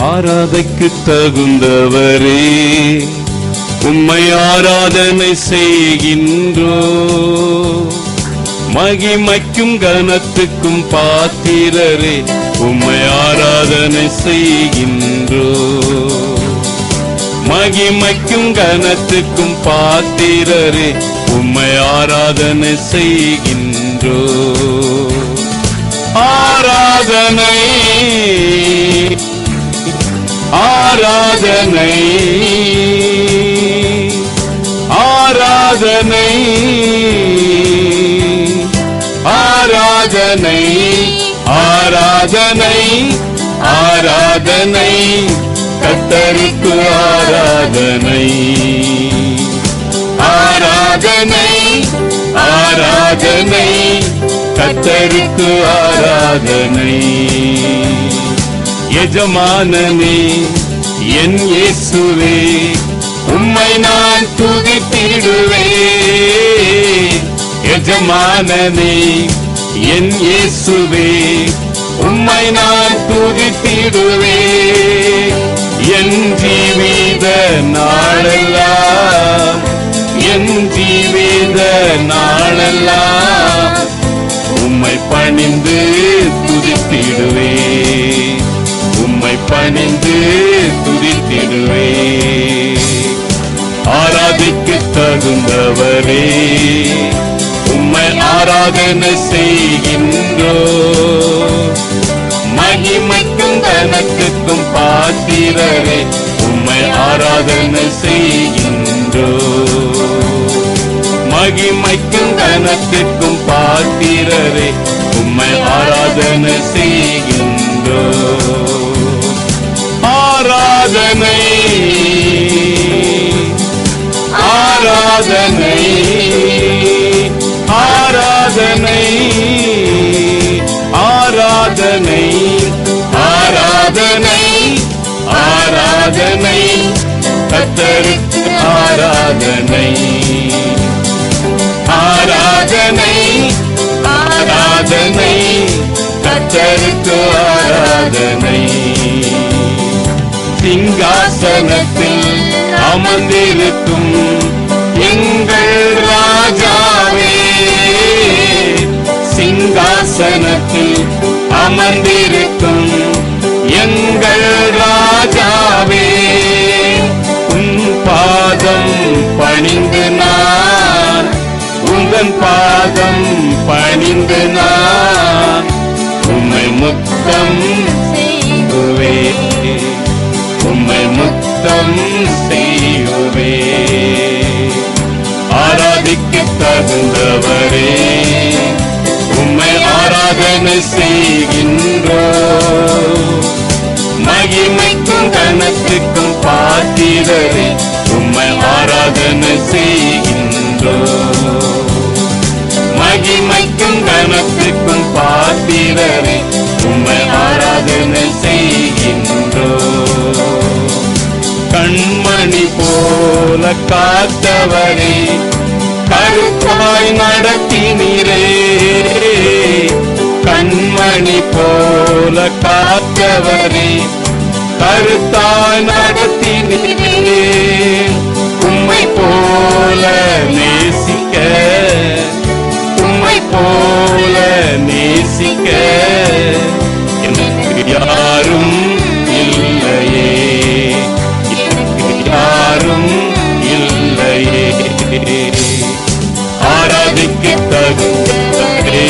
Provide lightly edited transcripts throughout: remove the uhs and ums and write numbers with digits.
ஆராதைக்கு தகுந்தவரே, உம்மை ஆராதனை செய்கின்றோ. மகிமைக்கும் கனத்துக்கும் பாத்திரரே, உம்மை ஆராதனை செய்கின்றோ. மகிமைக்கும் கனத்துக்கும் பாத்திரரே, உம்மை ஆராதனை செய்கின்றோ. ஆராதனை ஆராதனை ஆராதனை ஆராதனை ஆராதனை ஆராதனை கர்த்தருக்கு ஆராதனை. ஆராதனை ஆராதனை கர்த்தருக்கு ஆராதனை. எஜமானனே என் இயேசுவே, உம்மை நான் துதித்திடுவேன். எஜமானனே என் இயேசுவே, உம்மை நான் துதித்திடுவேன். என் ஜீவித நாளெல்லாம், என் ஜீவித நாளெல்லாம் உம்மை பணிந்து துதித்திடுவேன். உம்மை பணிந்து துதித்திடுவேன். ஆராதிக்க தகுந்தவரே, உம்மை ஆராதனை செய்கின்றோ. மகிமைக்கும் கனத்துக்கும் பாத்திரரே, உம்மை ஆராதனை செய்கின்றோ. மகிமைக்கும் கனத்துக்கும் பாத்திரரே, உம்மை ஆராதனை செய்கின்றோ. ஆராதனை ஆராதனை ஆராதனை ஆராதனை ஆராதனை ஆராதனை கர்த்தருக்கு ஆராதனை. ஆராதனை ஆராதனை கர்த்தருக்கு ஆராதனை. சிங்காசனத்தில் அமர்ந்திருக்கும் எங்கள் ராஜாவே, சிங்காசனத்தில் அமர்ந்திருக்கும் எங்கள் ராஜாவே, உன் பாதம் பணிந்து நான், உந்தன் பாதம் பணிந்து நான் உம்மை முத்தம் செய்யுவே, உம்மை முத்தம் செய்யுவே. ஆராதிக்க தகுந்தவரே, உம்மை ஆராதனை செய்கின்றோ. மகிமைக்கும் கனத்துக்கும் பாத்திரரே, உம்மை ஆராதனை செய்கின்றோ. மகிமைக்கும் கனத்துக்கும் பாத்திரரே, உம்மை ஆராதனை செய்கின்றோ. கண்மணி போல காத்தவரே, கருத்தாய் நடத்தினீரே. கண்மணி போல காத்தவரே, கருத்தாய் நடத்தினீரே. உம்மை போல நேசிக்க, உம்மை போல நேசிக்க எனக்கு யாரும் இல்லையே, எனக்கு யாரும் இல்லையே. ஆராதிக்க தகுந்தவரே,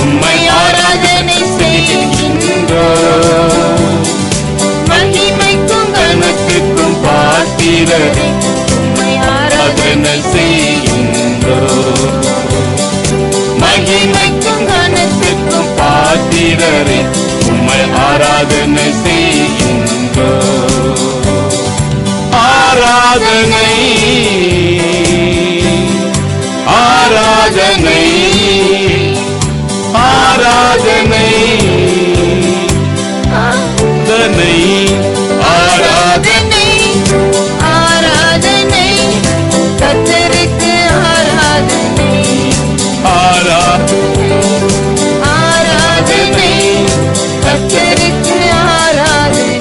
உம்மை ஆராதனை செய்கின்றோ. மகிமைக்கும் கனத்துக்கும் பாத்திரரே, உம்மை ஆராதனை செய்கின்றோ. மகிமைக்கும் கனத்துக்கும் பாத்திரரே, உம்மை ஆராதனை செய்கின்றோ. ஆராதனை ஆராதனை ஆராதனை ஆராதனை ஆராதனை ஆராதனை கர்த்தருக்கு ஆராதனை. ஆராதனை கர்த்தருக்கு ஆராதனை.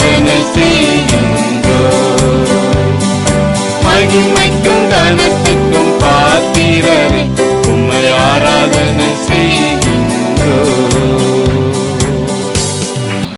ஆராதனை செய்கின்றோம். மகிமைக்கும் கனத்துக்கும்